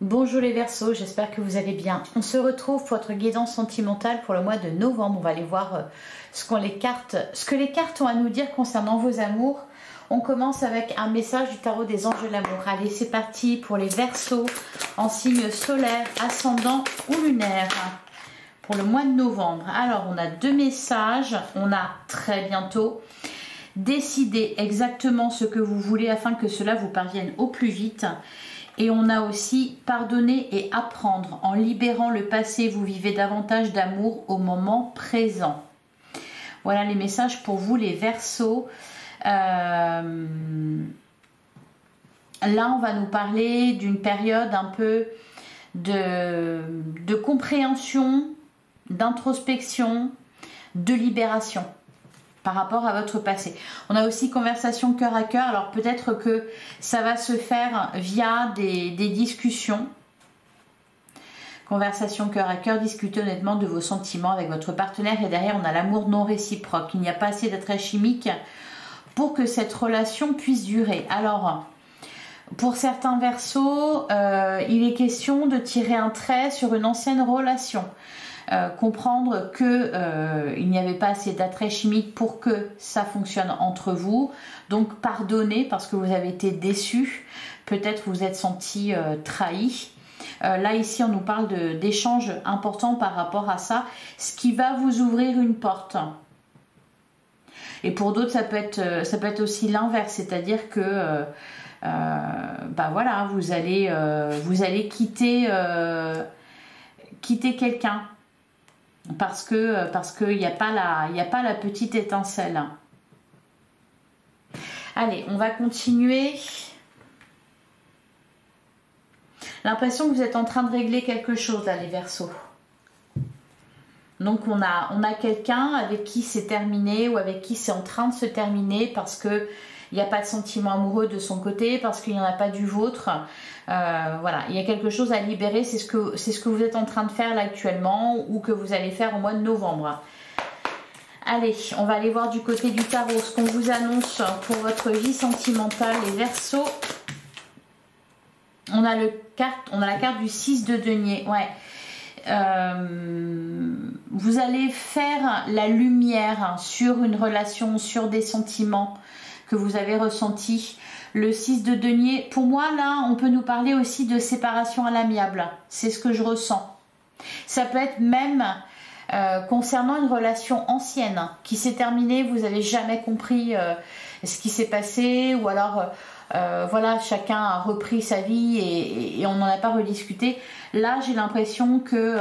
Bonjour les Verseaux, j'espère que vous allez bien. On se retrouve pour votre guidance sentimentale pour le mois de novembre. On va aller voir ce que les cartes ont à nous dire concernant vos amours. On commence avec un message du tarot des anges de l'amour. Allez, c'est parti pour les Verseaux en signe solaire, ascendant ou lunaire pour le mois de novembre. Alors, on a deux messages. On a très bientôt. Décidez exactement ce que vous voulez afin que cela vous parvienne au plus vite. Et on a aussi pardonner et apprendre. En libérant le passé, vous vivez davantage d'amour au moment présent. Voilà les messages pour vous les Verseaux. Là, on va nous parler d'une période un peu de compréhension, d'introspection, de libération par rapport à votre passé. On a aussi conversation cœur à cœur. Alors peut-être que ça va se faire via des discussions. Conversation cœur à cœur, discutez honnêtement de vos sentiments avec votre partenaire. Et derrière, on a l'amour non réciproque. Il n'y a pas assez d'attrait chimique pour que cette relation puisse durer. Alors, pour certains Verseaux, il est question de tirer un trait sur une ancienne relation. Comprendre que il n'y avait pas assez d'attrait chimique pour que ça fonctionne entre vous. Donc pardonner parce que vous avez été déçu. Peut-être vous êtes senti trahi. Là ici on nous parle d'échanges importants par rapport à ça. Ce qui va vous ouvrir une porte. Et pour d'autres ça peut être aussi l'inverse. C'est-à-dire que bah voilà, vous allez quitter quelqu'un. Parce qu'il n'y a pas la petite étincelle. Allez, on va continuer. L'impression que vous êtes en train de régler quelque chose là, les Verseaux. Donc on a quelqu'un avec qui c'est terminé ou avec qui c'est en train de se terminer parce que il n'y a pas de sentiment amoureux de son côté, parce qu'il n'y en a pas du vôtre. Voilà, il y a quelque chose à libérer. C'est ce que vous êtes en train de faire là actuellement ou que vous allez faire au mois de novembre. Allez, on va aller voir du côté du tarot ce qu'on vous annonce pour votre vie sentimentale, les Verseaux. On a la carte du 6 de denier. Ouais. Vous allez faire la lumière sur une relation, sur des sentiments que vous avez ressentis. Le 6 de denier, pour moi là on peut nous parler aussi de séparation à l'amiable, c'est ce que je ressens. Ça peut être même concernant une relation ancienne qui s'est terminée, vous n'avez jamais compris ce qui s'est passé, ou alors voilà, chacun a repris sa vie et on n'en a pas rediscuté. Là j'ai l'impression que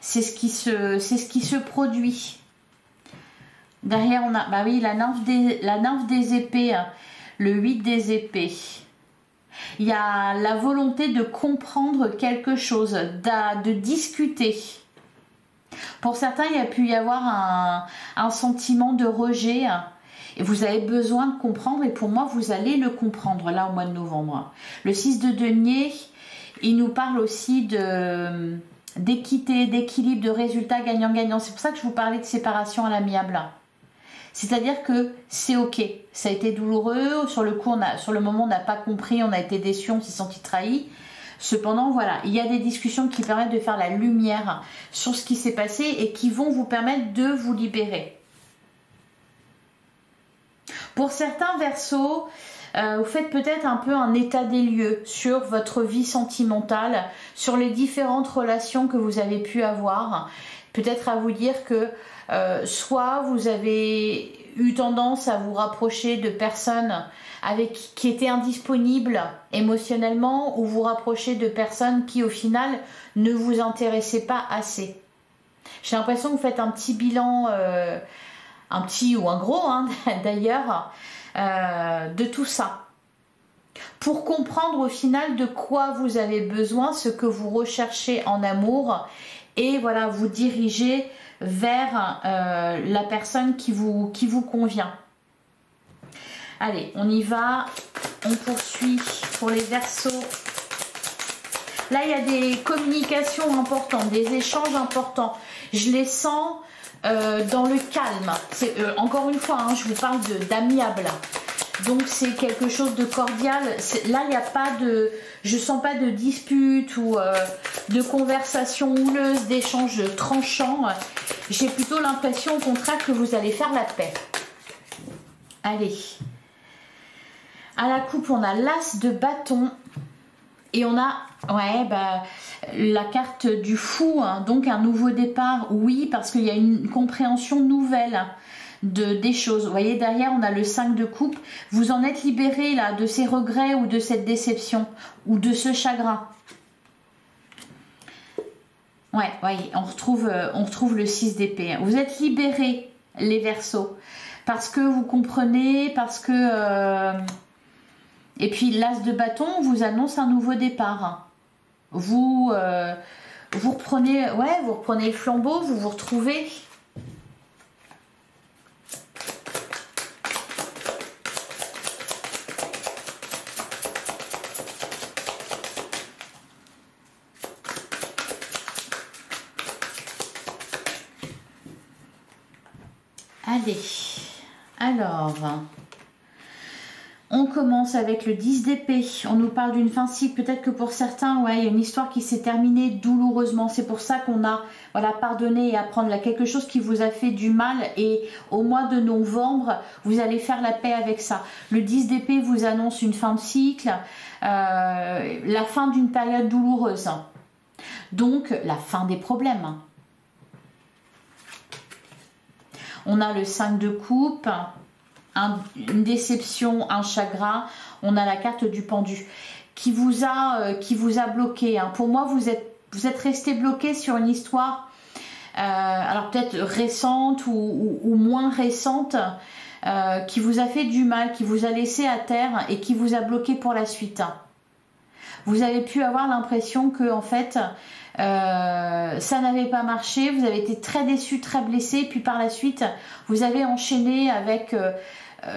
c'est ce qui se produit. Derrière on a, bah oui, la nymphe des épées, le 8 des épées. Il y a la volonté de comprendre quelque chose, de discuter. Pour certains, il y a pu y avoir un sentiment de rejet. Et vous avez besoin de comprendre, et pour moi, vous allez le comprendre là au mois de novembre. Le 6 de denier, il nous parle aussi d'équité, d'équilibre, de résultats gagnant-gagnant. C'est pour ça que je vous parlais de séparation à l'amiable. C'est-à-dire que c'est ok, ça a été douloureux, sur le moment on n'a pas compris, on a été déçu, on s'est senti trahi. Cependant voilà, il y a des discussions qui permettent de faire la lumière sur ce qui s'est passé et qui vont vous permettre de vous libérer. Pour certains Verseaux, vous faites peut-être un peu un état des lieux sur votre vie sentimentale, sur les différentes relations que vous avez pu avoir. Peut-être à vous dire que soit vous avez eu tendance à vous rapprocher de personnes qui étaient indisponibles émotionnellement, ou vous rapprocher de personnes qui au final ne vous intéressaient pas assez. J'ai l'impression que vous faites un petit bilan, un petit ou un gros hein, d'ailleurs, de tout ça. Pour comprendre au final de quoi vous avez besoin, ce que vous recherchez en amour, et voilà, vous diriger vers la personne qui vous convient. Allez, on y va, on poursuit pour les Verseaux. Là, il y a des communications importantes, des échanges importants. Je les sens dans le calme. Encore une fois, hein, je vous parle d'amiable. Donc c'est quelque chose de cordial. Là, il n'y a pas de... Je sens pas de dispute ou de conversation houleuse, d'échanges tranchants. J'ai plutôt l'impression au contraire que vous allez faire la paix. Allez. À la coupe, on a l'as de bâton. Et on a, ouais, bah, la carte du fou, hein, donc un nouveau départ. Oui, parce qu'il y a une compréhension nouvelle des choses. Vous voyez, derrière, on a le 5 de coupe. Vous en êtes libéré, là, de ces regrets ou de cette déception ou de ce chagrin. Ouais, voyez, on retrouve le 6 d'épée. Vous êtes libérés, les Verseaux, parce que vous comprenez, parce que... Et puis l'as de bâton vous annonce un nouveau départ. Vous reprenez, ouais, vous reprenez le flambeau, vous vous retrouvez. Allez, alors... On commence avec le 10 d'épée. On nous parle d'une fin de cycle. Peut-être que pour certains, ouais, il y a une histoire qui s'est terminée douloureusement. C'est pour ça qu'on a, voilà, pardonné et apprendre là quelque chose qui vous a fait du mal. Et au mois de novembre, vous allez faire la paix avec ça. Le 10 d'épée vous annonce une fin de cycle, la fin d'une période douloureuse. Donc, la fin des problèmes. On a le 5 de coupe. Une déception, un chagrin. On a la carte du pendu qui vous a bloqué. Hein. Pour moi, vous êtes resté bloqué sur une histoire, alors peut-être récente ou moins récente, qui vous a fait du mal, qui vous a laissé à terre et qui vous a bloqué pour la suite. Vous avez pu avoir l'impression que en fait, ça n'avait pas marché. Vous avez été très déçu, très blessé. Puis par la suite, vous avez enchaîné avec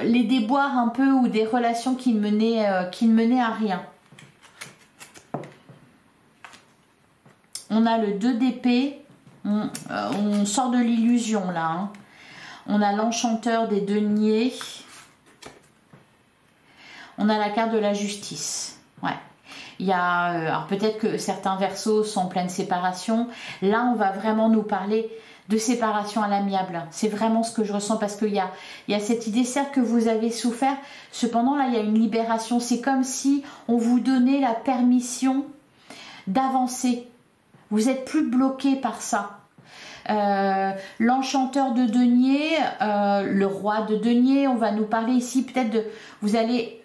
les déboires un peu ou des relations qui ne menaient à rien. On a le 2 d'épée. On sort de l'illusion là. Hein. On a l'enchanteur des deniers. On a la carte de la justice. Ouais. Il y a, alors peut-être que certains Verseaux sont en pleine séparation. Là, on va vraiment nous parler de séparation à l'amiable. C'est vraiment ce que je ressens parce qu'il y a cette idée, certes, que vous avez souffert. Cependant, là, il y a une libération. C'est comme si on vous donnait la permission d'avancer. Vous n'êtes plus bloqué par ça. L'enchanteur de denier, le roi de denier, on va nous parler ici peut-être de... Vous allez...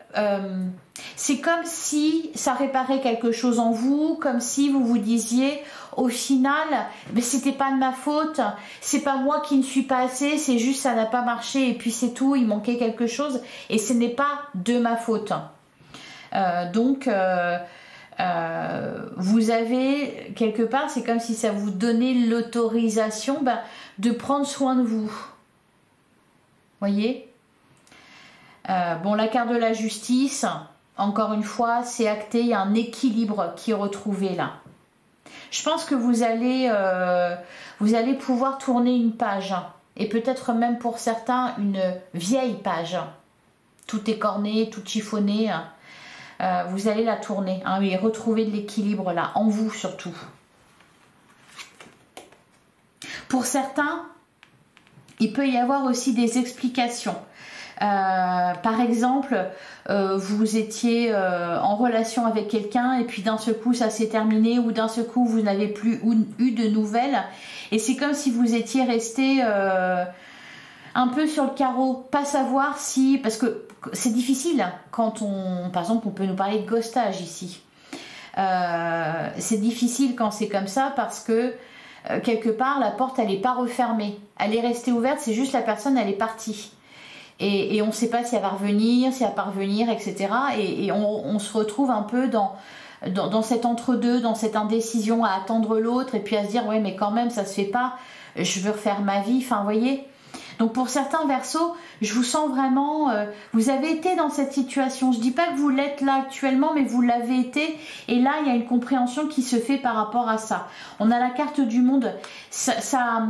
c'est comme si ça réparait quelque chose en vous, comme si vous vous disiez au final, mais c'était pas de ma faute, c'est pas moi qui ne suis pas assez, c'est juste ça n'a pas marché et puis c'est tout, il manquait quelque chose et ce n'est pas de ma faute. Donc vous avez quelque part, c'est comme si ça vous donnait l'autorisation de prendre soin de vous. Voyez? Bon, la carte de la justice, encore une fois, c'est acté, il y a un équilibre qui est retrouvé là. Je pense que vous allez pouvoir tourner une page, et peut-être même pour certains une vieille page. Tout écorné, tout chiffonné, vous allez la tourner, hein, et retrouver de l'équilibre là, en vous surtout. Pour certains, il peut y avoir aussi des explications. Par exemple, vous étiez en relation avec quelqu'un et puis d'un seul coup ça s'est terminé ou d'un seul coup vous n'avez plus eu de nouvelles et c'est comme si vous étiez resté un peu sur le carreau, pas savoir si, parce que c'est difficile quand on, par exemple on peut nous parler de ghostage ici, c'est difficile quand c'est comme ça parce que quelque part la porte elle n'est pas refermée, elle est restée ouverte, c'est juste la personne elle est partie. Et on ne sait pas si elle va revenir, si elle va pas revenir, etc. Et on se retrouve un peu dans cet entre-deux, dans cette indécision à attendre l'autre et puis à se dire ouais mais quand même ça se fait pas, je veux refaire ma vie, enfin vous voyez. Donc pour certains Verseaux, je vous sens vraiment, vous avez été dans cette situation. Je dis pas que vous l'êtes là actuellement, mais vous l'avez été. Et là, il y a une compréhension qui se fait par rapport à ça. On a la carte du monde. Ça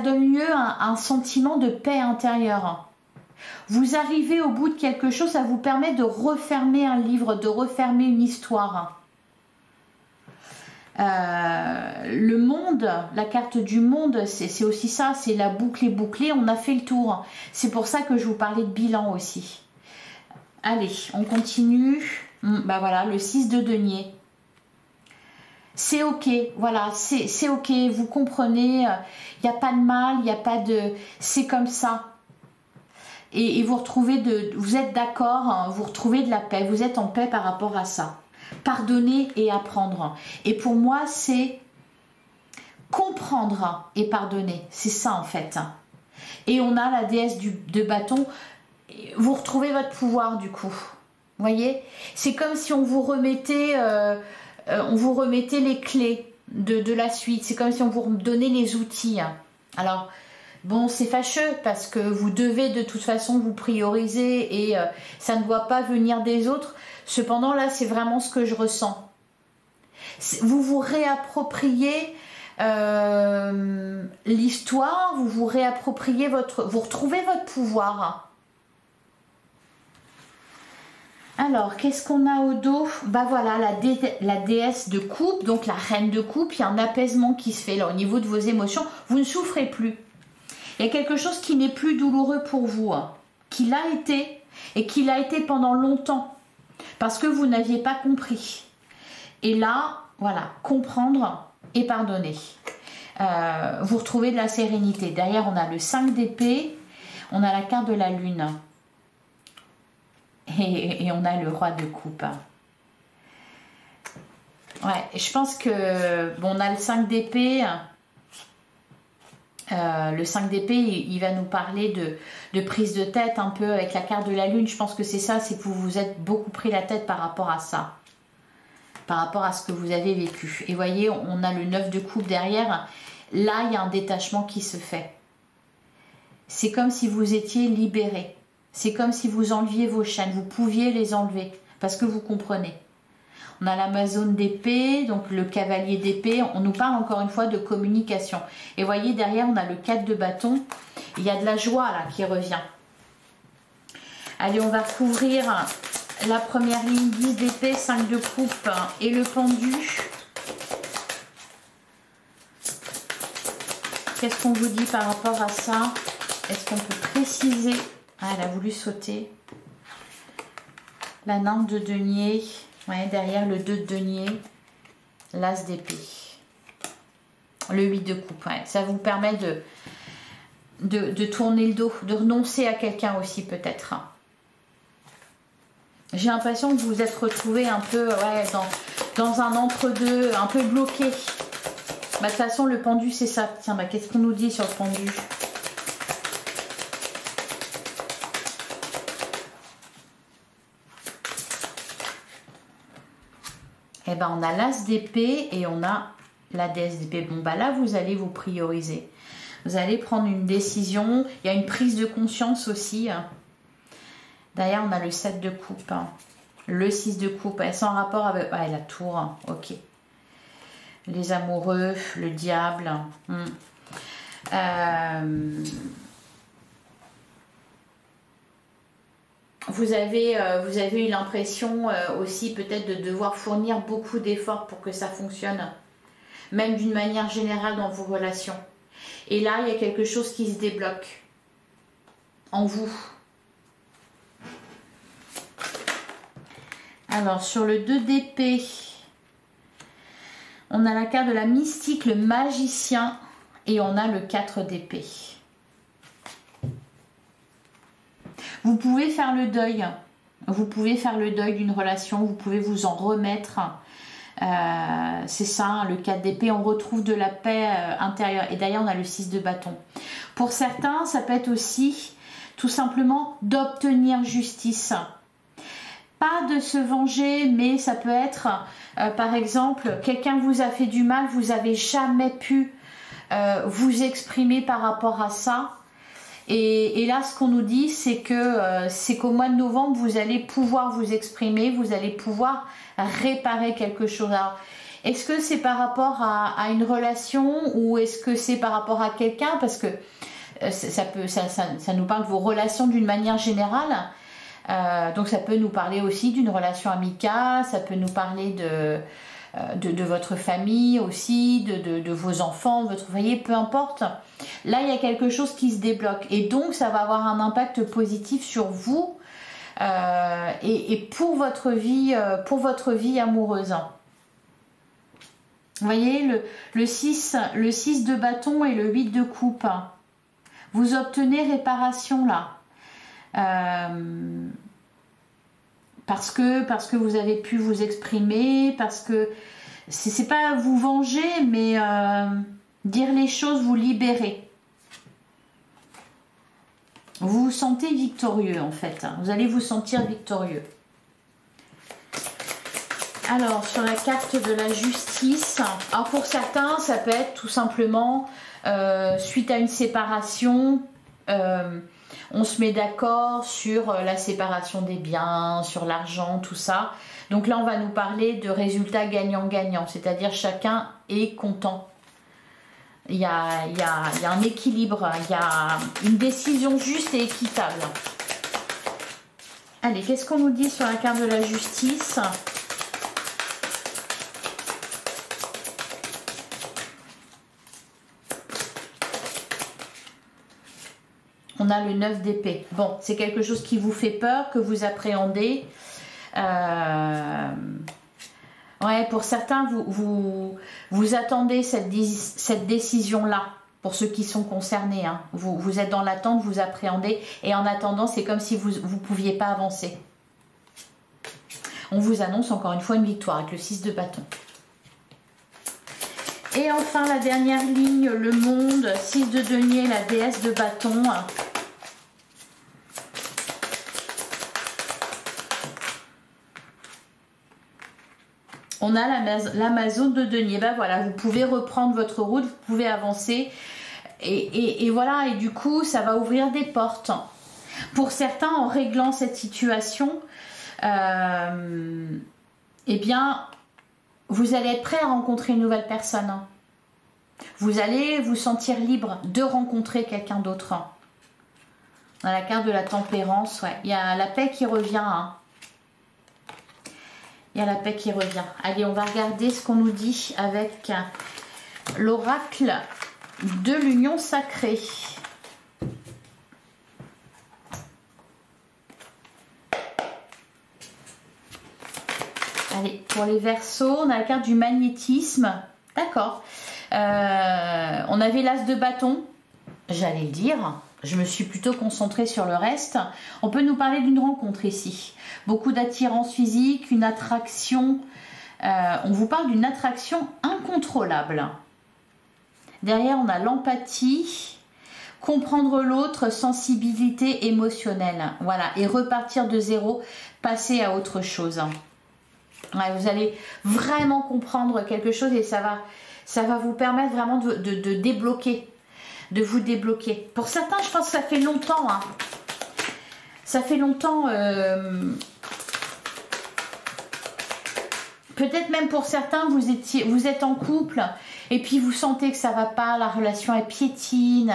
donne lieu à un sentiment de paix intérieure. Vous arrivez au bout de quelque chose, ça vous permet de refermer un livre, de refermer une histoire. Le monde, la carte du monde, c'est aussi ça, c'est la boucle est bouclée, on a fait le tour. C'est pour ça que je vous parlais de bilan aussi. Allez, on continue. Bah voilà, le 6 de denier. C'est ok, voilà, c'est ok, vous comprenez, il n'y a pas de mal, il n'y a pas de... C'est comme ça. Et vous retrouvez vous êtes d'accord, hein, vous retrouvez de la paix, vous êtes en paix par rapport à ça. Pardonner et apprendre. Et pour moi, c'est comprendre et pardonner. C'est ça en fait. Et on a la déesse de bâton. Vous retrouvez votre pouvoir du coup. Vous voyez? C'est comme si on vous remettait les clés de la suite. C'est comme si on vous donnait les outils. Alors, bon, c'est fâcheux parce que vous devez de toute façon vous prioriser et ça ne doit pas venir des autres. Cependant, là, c'est vraiment ce que je ressens. Vous vous réappropriez l'histoire, vous vous réappropriez vous retrouvez votre pouvoir. Alors, qu'est-ce qu'on a au dos? Bah voilà, la déesse de coupe, donc la reine de coupe. Il y a un apaisement qui se fait là au niveau de vos émotions. Vous ne souffrez plus. Il y a quelque chose qui n'est plus douloureux pour vous, hein, qui l'a été et qui l'a été pendant longtemps. Parce que vous n'aviez pas compris. Et là, voilà, comprendre et pardonner. Vous retrouvez de la sérénité. Derrière, on a le 5 d'épée, on a la carte de la lune. Et on a le roi de coupe. Ouais, je pense que, bon, on a le 5 d'épée. Le 5 d'épée, il va nous parler de prise de tête un peu avec la carte de la lune. Je pense que c'est ça, c'est que vous vous êtes beaucoup pris la tête par rapport à ça. Par rapport à ce que vous avez vécu. Et voyez, on a le 9 de coupe derrière. Là, il y a un détachement qui se fait. C'est comme si vous étiez libéré. C'est comme si vous enleviez vos chaînes. Vous pouviez les enlever parce que vous comprenez. On a l'Amazone d'épée, donc le cavalier d'épée. On nous parle encore une fois de communication. Et voyez, derrière, on a le 4 de bâton. Il y a de la joie là qui revient. Allez, on va couvrir la première ligne 10 d'épée, 5 de coupe et le pendu. Qu'est-ce qu'on vous dit par rapport à ça? Est-ce qu'on peut préciser? Ah, elle a voulu sauter. La nymphe de denier. Ouais, derrière le 2 de denier, l'as d'épée, le 8 de coupe. Ouais, ça vous permet de tourner le dos, de renoncer à quelqu'un aussi peut-être. J'ai l'impression que vous vous êtes retrouvé un peu ouais, dans un entre-deux, un peu bloqué. Bah, de toute façon, le pendu, c'est ça. Tiens, bah, qu'est-ce qu'on nous dit sur le pendu? Eh ben, on a l'as d'épée et on a la déesse d'épée. Bon, bah là, vous allez vous prioriser. Vous allez prendre une décision. Il y a une prise de conscience aussi. Derrière, on a le 7 de coupe. Le 6 de coupe. Elle est sans rapport avec ouais, la tour. Ok. Les amoureux, le diable. Vous avez eu l'impression aussi peut-être de devoir fournir beaucoup d'efforts pour que ça fonctionne, même d'une manière générale dans vos relations. Et là, il y a quelque chose qui se débloque en vous. Alors, sur le 2 d'épée, on a la carte de la mystique, le magicien, et on a le 4 d'épée. Vous pouvez faire le deuil. Vous pouvez faire le deuil d'une relation. Vous pouvez vous en remettre. C'est ça, le 4 d'épée. On retrouve de la paix intérieure. Et d'ailleurs, on a le 6 de bâton. Pour certains, ça peut être aussi tout simplement d'obtenir justice. Pas de se venger, mais ça peut être, par exemple, quelqu'un vous a fait du mal. Vous n'avez jamais pu vous exprimer par rapport à ça. Et là, ce qu'on nous dit, c'est qu'au mois de novembre, vous allez pouvoir vous exprimer, vous allez pouvoir réparer quelque chose. Alors, est-ce que c'est par rapport à une relation ou est-ce que c'est par rapport à quelqu'un? Parce que ça nous parle de vos relations d'une manière générale. Donc ça peut nous parler aussi d'une relation amicale, ça peut nous parler de votre famille aussi, de vos enfants, votre foyer, peu importe. Là, il y a quelque chose qui se débloque et donc ça va avoir un impact positif sur vous et pour votre vie amoureuse. Vous voyez, le 6 de bâton et le 8 de coupe. Vous obtenez réparation là. Parce que vous avez pu vous exprimer, parce que c'est pas vous venger, mais dire les choses, vous libérer. Vous vous sentez victorieux en fait. Vous allez vous sentir victorieux. Alors, sur la carte de la justice, alors pour certains, ça peut être tout simplement suite à une séparation, on se met d'accord sur la séparation des biens, sur l'argent, tout ça. Donc là, on va nous parler de résultats gagnant-gagnant, c'est-à-dire chacun est content. Il y a un équilibre, il y a une décision juste et équitable. Allez, qu'est-ce qu'on nous dit sur la carte de la justice ? On a le 9 d'épée. Bon, c'est quelque chose qui vous fait peur, que vous appréhendez. Ouais, pour certains, vous attendez cette décision-là, pour ceux qui sont concernés. Hein. Vous êtes dans l'attente, vous appréhendez. Et en attendant, c'est comme si vous ne pouviez pas avancer. On vous annonce encore une fois une victoire avec le 6 de bâton. Et enfin, la dernière ligne, le monde, 6 de denier, la déesse de bâton. On a l'Amazone de denier. Ben voilà, vous pouvez reprendre votre route, vous pouvez avancer. Et voilà, et du coup, ça va ouvrir des portes. Pour certains, en réglant cette situation, eh bien, vous allez être prêt à rencontrer une nouvelle personne. Vous allez vous sentir libre de rencontrer quelqu'un d'autre. Dans la carte de la tempérance, ouais, il y a la paix qui revient. Hein. Il y a la paix qui revient. Allez, on va regarder ce qu'on nous dit avec l'oracle de l'union sacrée. Allez, pour les Verseaux, on a la carte du magnétisme. D'accord. On avait l'as de bâton, j'allais le dire. Je me suis plutôt concentrée sur le reste. On peut nous parler d'une rencontre ici. Beaucoup d'attirance physique, une attraction. On vous parle d'une attraction incontrôlable. Derrière, on a l'empathie, comprendre l'autre, sensibilité émotionnelle. Voilà, et repartir de zéro, passer à autre chose. Ouais, vous allez vraiment comprendre quelque chose et ça va vous permettre vraiment de débloquer, de vous débloquer. Pour certains, je pense que ça fait longtemps. Hein. Ça fait longtemps. Peut-être même pour certains, vous êtes en couple et puis vous sentez que ça va pas, la relation est piétine.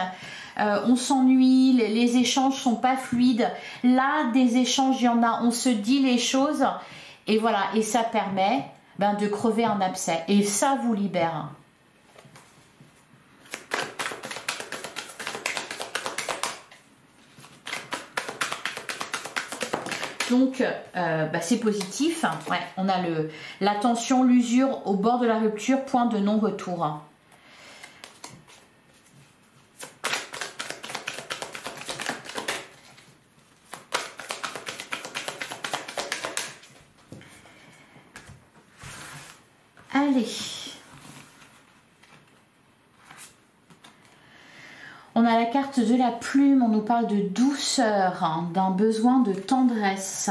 On s'ennuie, les échanges sont pas fluides. Là, des échanges, il y en a. On se dit les choses. Et voilà, et ça permet de crever un abcès. Et ça vous libère. Donc, c'est positif. Ouais, on a la tension, l'usure au bord de la rupture, point de non-retour. Allez, on a la carte de la plume, on nous parle de douceur, hein, d'un besoin de tendresse.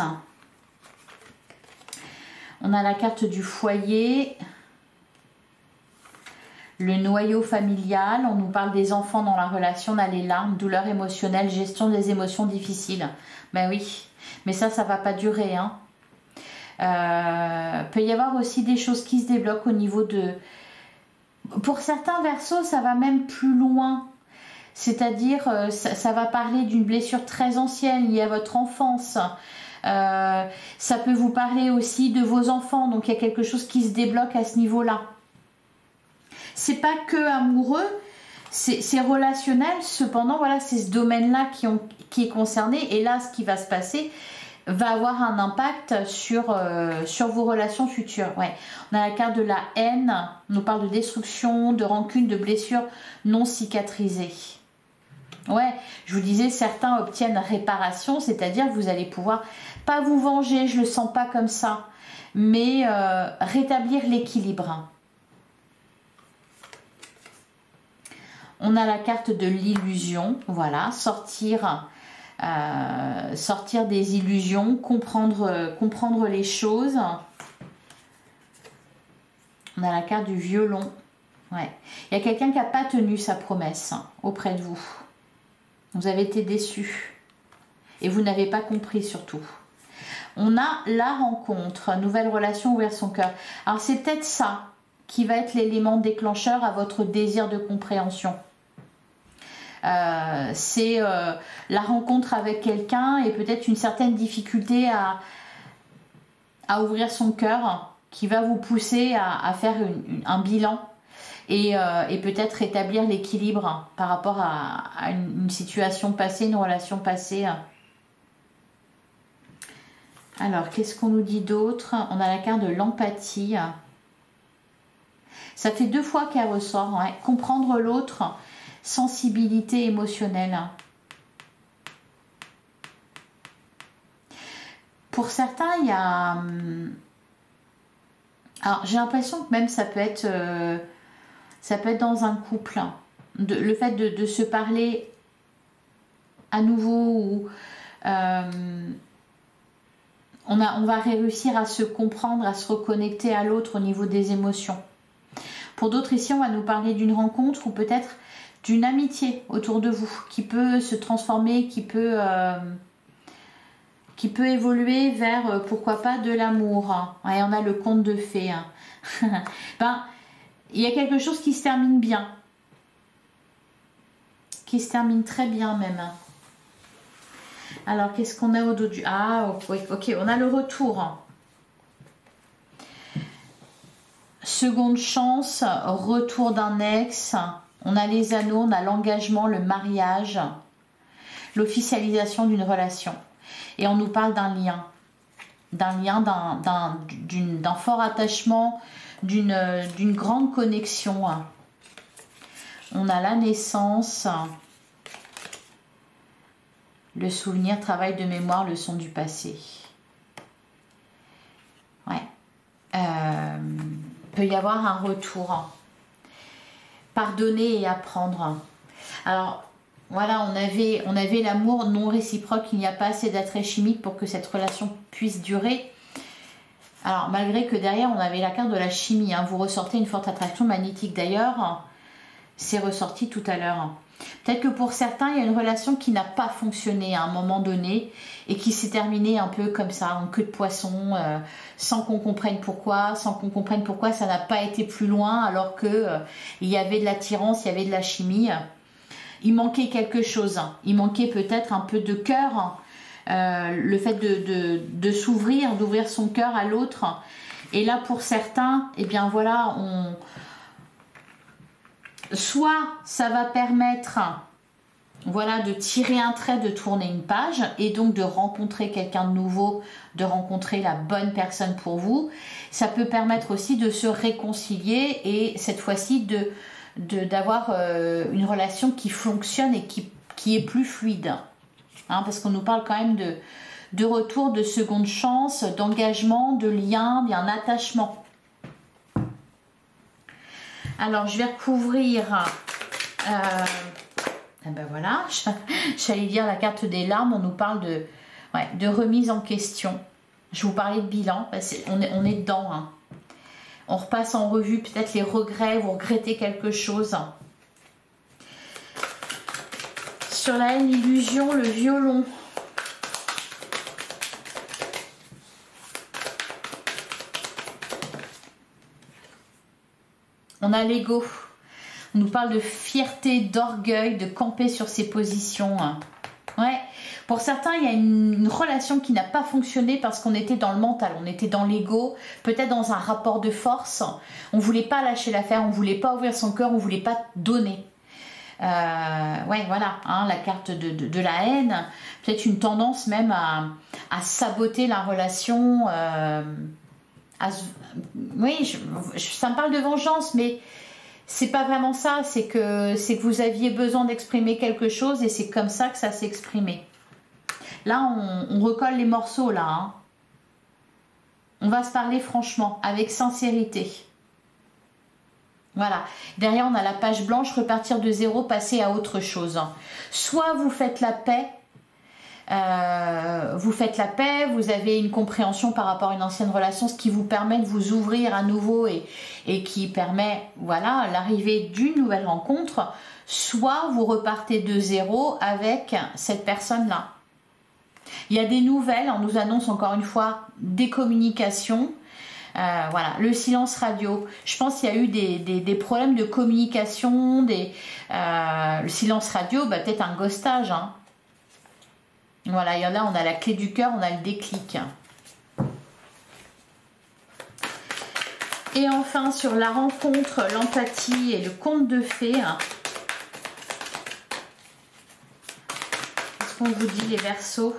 On a la carte du foyer, le noyau familial, on nous parle des enfants dans la relation, on a les larmes, douleurs émotionnelles, gestion des émotions difficiles. Ben oui, mais ça va pas durer, hein. Peut y avoir aussi des choses qui se débloquent au niveau de... Pour certains Verseaux, ça va même plus loin. C'est-à-dire, ça va parler d'une blessure très ancienne liée à votre enfance. Ça peut vous parler aussi de vos enfants. Donc, il y a quelque chose qui se débloque à ce niveau-là. C'est pas que amoureux, c'est relationnel. Cependant, voilà, c'est ce domaine-là qui est concerné. Et là, ce qui va se passer va avoir un impact sur vos relations futures. Ouais. On a la carte de la haine. On nous parle de destruction, de rancune, de blessures non cicatrisées. Ouais, je vous disais, certains obtiennent réparation, c'est-à-dire que vous allez pouvoir, pas vous venger, je le sens pas comme ça, mais rétablir l'équilibre. On a la carte de l'illusion, voilà, sortir des illusions, comprendre les choses. On a la carte du violon. Ouais. Il y a quelqu'un qui n'a pas tenu sa promesse auprès de vous. Vous avez été déçu. Et vous n'avez pas compris surtout. On a la rencontre, nouvelle relation, ouvrir son cœur. Alors c'est peut-être ça qui va être l'élément déclencheur à votre désir de compréhension. C'est la rencontre avec quelqu'un et peut-être une certaine difficulté à ouvrir son cœur qui va vous pousser à faire un bilan et peut-être rétablir l'équilibre par rapport à une situation passée, une relation passée. Alors, qu'est-ce qu'on nous dit d'autre? On a la carte de l'empathie. Ça fait 2 fois qu'elle ressort. Ouais. Comprendre l'autre, sensibilité émotionnelle. Pour certains, il y a... Alors, j'ai l'impression que même ça peut être dans un couple. Le fait de se parler à nouveau ou... on va réussir à se comprendre, à se reconnecter à l'autre au niveau des émotions. Pour d'autres ici, on va nous parler d'une rencontre ou peut-être d'une amitié autour de vous qui peut se transformer, qui peut évoluer vers, pourquoi pas, de l'amour. Et on a le conte de fées. Ben, il y a quelque chose qui se termine bien. Qui se termine très bien même. Alors, qu'est-ce qu'on a au dos du... Ah, ok, on a le retour. Seconde chance, retour d'un ex. On a les anneaux, on a l'engagement, le mariage, l'officialisation d'une relation. Et on nous parle d'un lien. D'un fort attachement, d'une grande connexion. On a la naissance... Le souvenir, travail de mémoire, leçon du passé. Ouais. Peut y avoir un retour. Pardonner et apprendre. Alors, voilà, on avait l'amour non réciproque. Il n'y a pas assez d'attrait chimique pour que cette relation puisse durer. Alors, malgré que derrière, on avait la carte de la chimie. Hein, vous ressortez une forte attraction magnétique. D'ailleurs, c'est ressorti tout à l'heure. Peut-être que pour certains, il y a une relation qui n'a pas fonctionné à un moment donné et qui s'est terminée un peu comme ça, en queue de poisson, sans qu'on comprenne pourquoi, ça n'a pas été plus loin alors que il y avait de l'attirance, il y avait de la chimie. Il manquait quelque chose, il manquait peut-être un peu de cœur, le fait de s'ouvrir, d'ouvrir son cœur à l'autre. Et là, pour certains, eh bien voilà, soit ça va permettre, voilà, de tirer un trait, de tourner une page et donc de rencontrer quelqu'un de nouveau, de rencontrer la bonne personne pour vous. Ça peut permettre aussi de se réconcilier et cette fois-ci d'avoir une relation qui fonctionne et qui est plus fluide. Hein, parce qu'on nous parle quand même de retour, de seconde chance, d'engagement, de lien, d'un attachement. Alors, je vais recouvrir, ben voilà, j'allais dire la carte des larmes, on nous parle de remise en question. Je vous parlais de bilan, on est dedans. Hein. On repasse en revue peut-être les regrets, vous regrettez quelque chose. Sur la haine, l'illusion, le violon. On a l'ego. On nous parle de fierté, d'orgueil, de camper sur ses positions. Ouais. Pour certains, il y a une relation qui n'a pas fonctionné parce qu'on était dans le mental, on était dans l'ego, peut-être dans un rapport de force. On ne voulait pas lâcher l'affaire, on ne voulait pas ouvrir son cœur, on ne voulait pas donner. Ouais, voilà, hein, la carte de la haine. Peut-être une tendance même à saboter la relation. Oui, ça me parle de vengeance, mais c'est pas vraiment ça. C'est que vous aviez besoin d'exprimer quelque chose et c'est comme ça que ça s'est exprimé. Là, on recolle les morceaux, là. Hein. On va se parler franchement, avec sincérité. Voilà. Derrière, on a la page blanche, repartir de zéro, passer à autre chose. Soit vous faites la paix, vous avez une compréhension par rapport à une ancienne relation, ce qui vous permet de vous ouvrir à nouveau et qui permet, voilà, l'arrivée d'une nouvelle rencontre. Soit vous repartez de zéro avec cette personne-là. Il y a des nouvelles, on nous annonce encore une fois des communications. Voilà, le silence radio. Je pense qu'il y a eu des problèmes de communication, le silence radio, bah, peut-être un ghostage. Hein. Voilà, il y en a, on a la clé du cœur, on a le déclic. Et enfin, sur la rencontre, l'empathie et le conte de fées. Qu'est-ce qu'on vous dit, les Verseaux?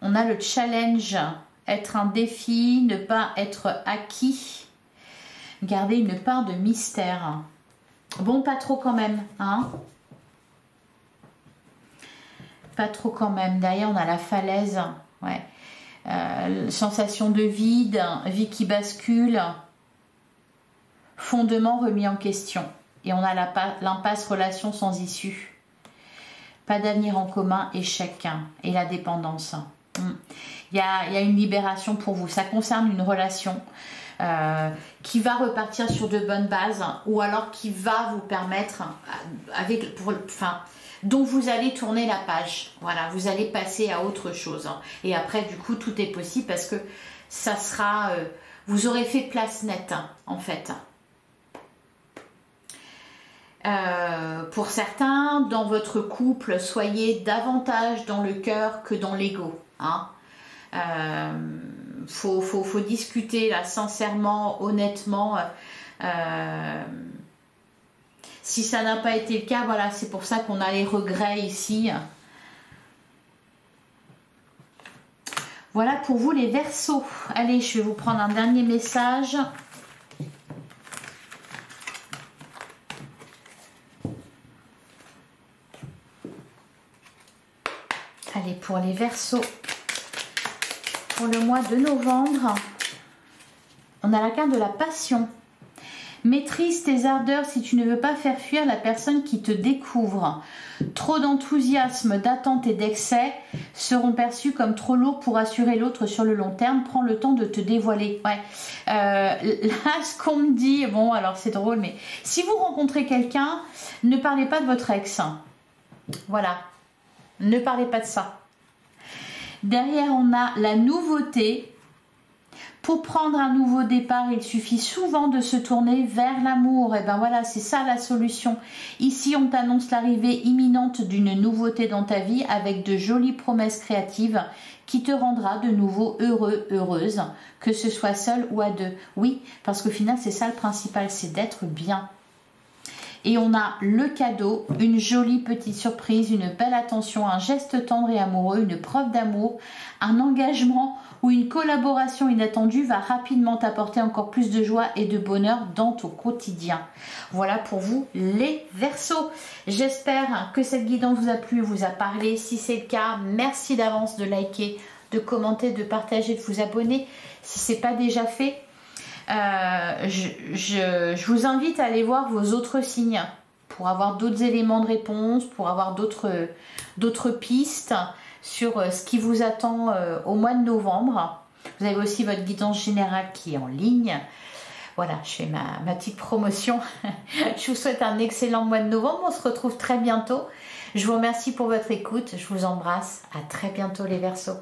On a le challenge, être un défi, ne pas être acquis, garder une part de mystère. Bon, pas trop quand même, hein? Pas trop quand même. Derrière, on a la falaise, ouais. Sensation de vide, vie qui bascule, fondement remis en question. Et on a l'impasse, relation sans issue. Pas d'avenir en commun, échec et la dépendance. Il y a une libération pour vous. Ça concerne une relation qui va repartir sur de bonnes bases ou alors qui va vous permettre, dont vous allez tourner la page. Voilà, vous allez passer à autre chose. Et après, du coup, tout est possible parce que ça sera... vous aurez fait place nette, en fait. Pour certains, dans votre couple, soyez davantage dans le cœur que dans l'ego. Hein. Faut discuter là sincèrement, honnêtement. Si ça n'a pas été le cas, voilà, c'est pour ça qu'on a les regrets ici. Voilà pour vous les Verseaux. Allez, je vais vous prendre un dernier message. Allez, pour les Verseaux, pour le mois de novembre, on a la carte de la passion. Maîtrise tes ardeurs si tu ne veux pas faire fuir la personne qui te découvre. Trop d'enthousiasme, d'attente et d'excès seront perçus comme trop lourds pour assurer l'autre sur le long terme. Prends le temps de te dévoiler. Ouais. Là, ce qu'on me dit, bon, alors c'est drôle, mais si vous rencontrez quelqu'un, ne parlez pas de votre ex. Voilà. Ne parlez pas de ça. Derrière, on a la nouveauté. Pour prendre un nouveau départ, il suffit souvent de se tourner vers l'amour. Et ben voilà, c'est ça la solution. Ici, on t'annonce l'arrivée imminente d'une nouveauté dans ta vie avec de jolies promesses créatives qui te rendra de nouveau heureux, heureuse, que ce soit seul ou à deux. Oui, parce qu'au final, c'est ça le principal, c'est d'être bien. Et on a le cadeau, une jolie petite surprise, une belle attention, un geste tendre et amoureux, une preuve d'amour, un engagement ou une collaboration inattendue va rapidement t'apporter encore plus de joie et de bonheur dans ton quotidien. Voilà pour vous les Verseaux. J'espère que cette guidance vous a plu, vous a parlé. Si c'est le cas, merci d'avance de liker, de commenter, de partager, de vous abonner si ce n'est pas déjà fait. Je vous invite à aller voir vos autres signes pour avoir d'autres éléments de réponse, pour avoir d'autres pistes sur ce qui vous attend au mois de novembre. Vous avez aussi votre guidance générale qui est en ligne. Voilà, je fais ma petite promotion. Je vous souhaite un excellent mois de novembre. On se retrouve très bientôt. Je vous remercie pour votre écoute. Je vous embrasse. À très bientôt les Verseaux.